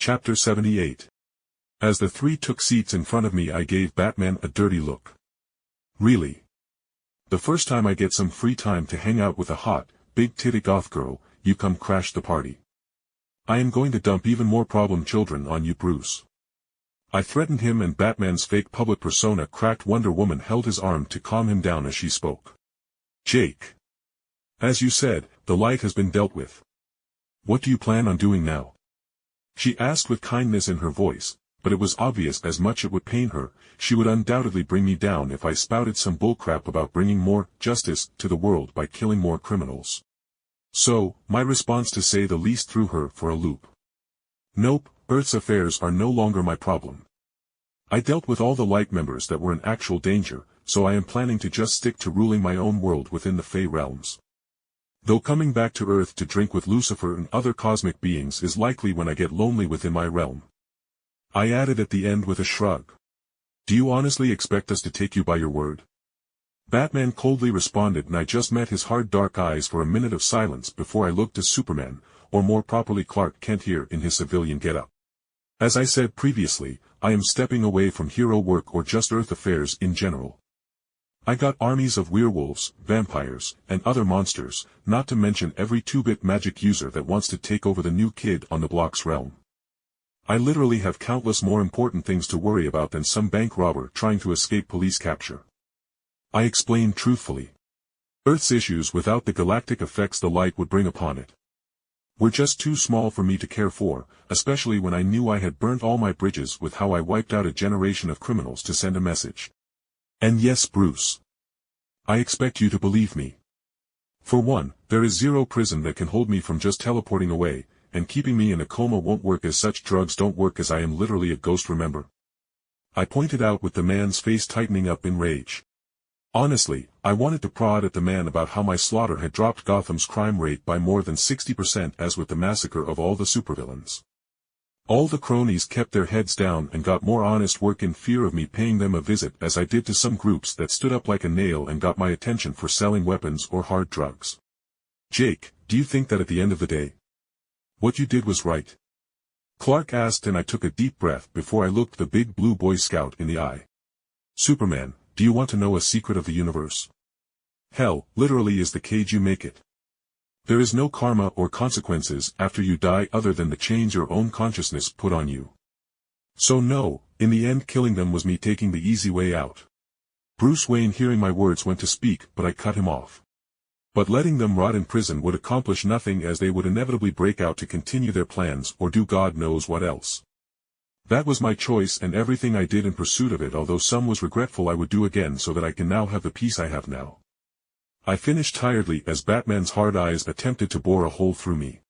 Chapter 78. As the three took seats in front of me, I gave Batman a dirty look. Really? The first time I get some free time to hang out with a hot, big titty goth girl, you come crash the party. I am going to dump even more problem children on you, Bruce. I threatened him, and Batman's fake public persona cracked Wonder Woman held his arm to calm him down as she spoke. Jake. As you said, the light has been dealt with. What do you plan on doing now? She asked with kindness in her voice, but it was obvious as much it would pain her. She would undoubtedly bring me down if I spouted some bullcrap about bringing more justice to the world by killing more criminals. So, my response to say the least threw her for a loop. Nope, Earth's affairs are no longer my problem. I dealt with all the light members that were in actual danger, so I am planning to just stick to ruling my own world within the Fey realms. Though coming back to Earth to drink with Lucifer and other cosmic beings is likely when I get lonely within my realm. I added at the end with a shrug. Do you honestly expect us to take you by your word? Batman coldly responded, and I just met his hard dark eyes for a minute of silence before I looked as Superman, or more properly Clark Kent here in his civilian getup. As I said previously, I am stepping away from hero work or just Earth affairs in general. I got armies of werewolves, vampires, and other monsters, not to mention every 2-bit magic user that wants to take over the new kid on the block's realm. I literally have countless more important things to worry about than some bank robber trying to escape police capture. I explained truthfully. Earth's issues without the galactic effects the light would bring upon it were just too small for me to care for, especially when I knew I had burnt all my bridges with how I wiped out a generation of criminals to send a message. And yes, Bruce. I expect you to believe me. For one, there is zero prison that can hold me from just teleporting away, and keeping me in a coma won't work, as such drugs don't work, as I am literally a ghost, remember? I pointed out with the man's face tightening up in rage. Honestly, I wanted to prod at the man about how my slaughter had dropped Gotham's crime rate by more than 60%, as with the massacre of all the supervillains. All the cronies kept their heads down and got more honest work in fear of me paying them a visit, as I did to some groups that stood up like a nail and got my attention for selling weapons or hard drugs. Jake, do you think that at the end of the day, what you did was right? Clark asked, and I took a deep breath before I looked the big blue Boy Scout in the eye. Superman, do you want to know a secret of the universe? Hell, literally is the cage you make it. There is no karma or consequences after you die other than the chains your own consciousness put on you. So no, in the end killing them was me taking the easy way out. Bruce Wayne, hearing my words, went to speak, but I cut him off. But letting them rot in prison would accomplish nothing, as they would inevitably break out to continue their plans or do God knows what else. That was my choice, and everything I did in pursuit of it, although some was regretful, I would do again so that I can now have the peace I have now. I finished tiredly as Batman's hard eyes attempted to bore a hole through me.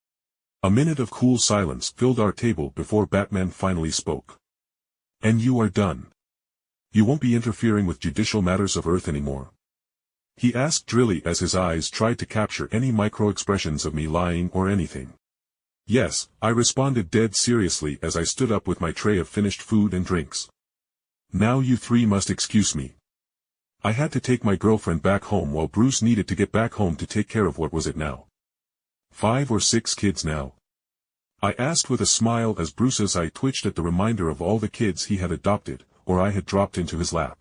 A minute of cool silence filled our table before Batman finally spoke. And you are done. You won't be interfering with judicial matters of Earth anymore? He asked drily as his eyes tried to capture any micro-expressions of me lying or anything. Yes, I responded dead seriously as I stood up with my tray of finished food and drinks. Now you three must excuse me. I had to take my girlfriend back home while Bruce needed to get back home to take care of what was it now? 5 or 6 kids now? I asked with a smile as Bruce's eye twitched at the reminder of all the kids he had adopted, or I had dropped into his lap.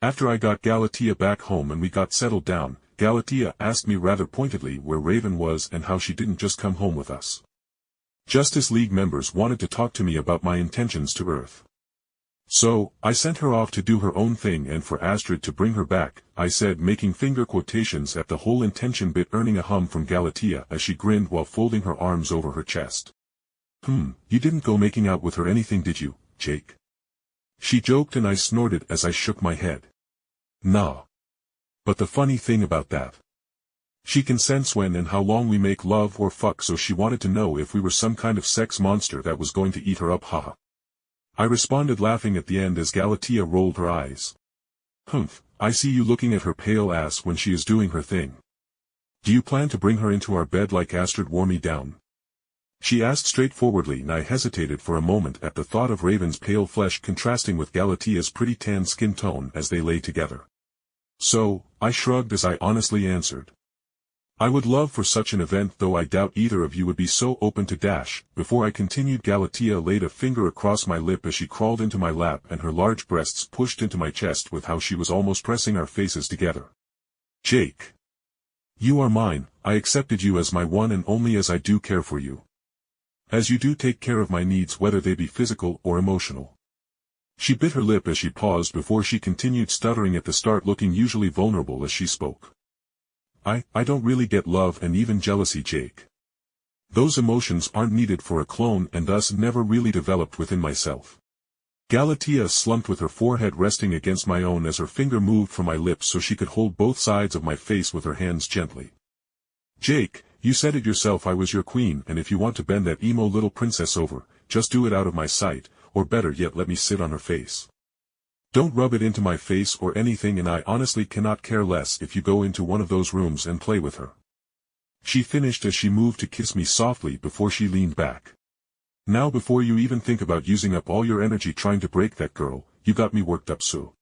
After I got Galatea back home and we got settled down, Galatea asked me rather pointedly where Raven was and how she didn't just come home with us. Justice League members wanted to talk to me about my intentions to Earth. So, I sent her off to do her own thing, and for Astrid to bring her back, I said, making finger quotations at the whole intention bit, earning a hum from Galatea as she grinned while folding her arms over her chest. You didn't go making out with her anything, did you, Jake? She joked, and I snorted as I shook my head. Nah. But the funny thing about that, she can sense when and how long we make love or fuck, so she wanted to know if we were some kind of sex monster that was going to eat her up, haha. I responded laughing at the end as Galatea rolled her eyes. I see you looking at her pale ass when she is doing her thing. Do you plan to bring her into our bed like Astrid wore me down? She asked straightforwardly, and I hesitated for a moment at the thought of Raven's pale flesh contrasting with Galatea's pretty tan skin tone as they lay together. So, I shrugged as I honestly answered. I would love for such an event, though I doubt either of you would be so open to dash. Before I continued, Galatea laid a finger across my lip as she crawled into my lap and her large breasts pushed into my chest with how she was almost pressing our faces together. Jake. You are mine. I accepted you as my one and only, as I do care for you. As you do take care of my needs, whether they be physical or emotional. She bit her lip as she paused before she continued, stuttering at the start, looking usually vulnerable as she spoke. I don't really get love and even jealousy, Jake. Those emotions aren't needed for a clone and thus never really developed within myself. Galatea slumped with her forehead resting against my own as her finger moved from my lips so she could hold both sides of my face with her hands gently. Jake, you said it yourself, I was your queen, and if you want to bend that emo little princess over, just do it out of my sight, or better yet, let me sit on her face. Don't rub it into my face or anything, and I honestly cannot care less if you go into one of those rooms and play with her. She finished as she moved to kiss me softly before she leaned back. Now, before you even think about using up all your energy trying to break that girl, you got me worked up, so.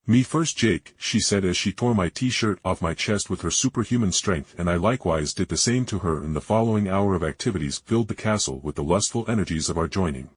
Me first, Jake, she said as she tore my t-shirt off my chest with her superhuman strength, and I likewise did the same to her, and the following hour of activities filled the castle with the lustful energies of our joining.